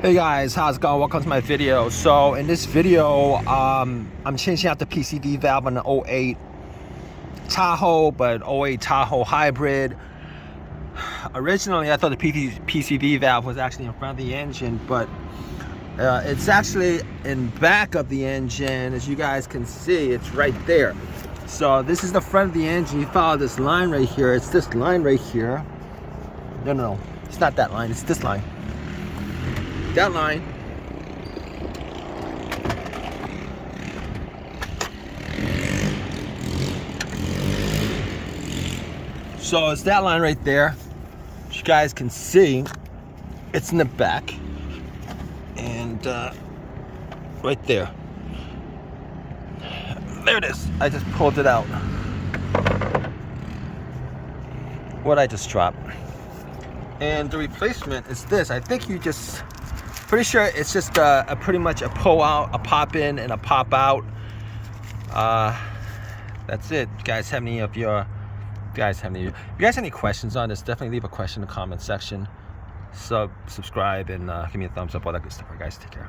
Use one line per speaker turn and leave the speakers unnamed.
Hey guys, how's it going? Welcome to my video. So in this video, I'm changing out the PCV valve on the 08 Tahoe, but 08 Tahoe hybrid. Originally, I thought the PCV valve was actually in front of the engine, but it's actually in back of the engine. As you guys can see, it's right there. So this is the front of the engine. You follow this line right here. It's this line right here. No, it's not that line. It's this line. That line. So it's that line right there. As you guys can see, it's in the back. And right there. There it is. I just pulled it out. What I just dropped. And the replacement is this. I think you just... Pretty sure it's just pretty much a pull out, a pop in, and a pop out. That's it. You guys have any of your? If you guys have any questions on this, definitely leave a question in the comment section. Subscribe and give me a thumbs up. All that good stuff. All right, guys, take care.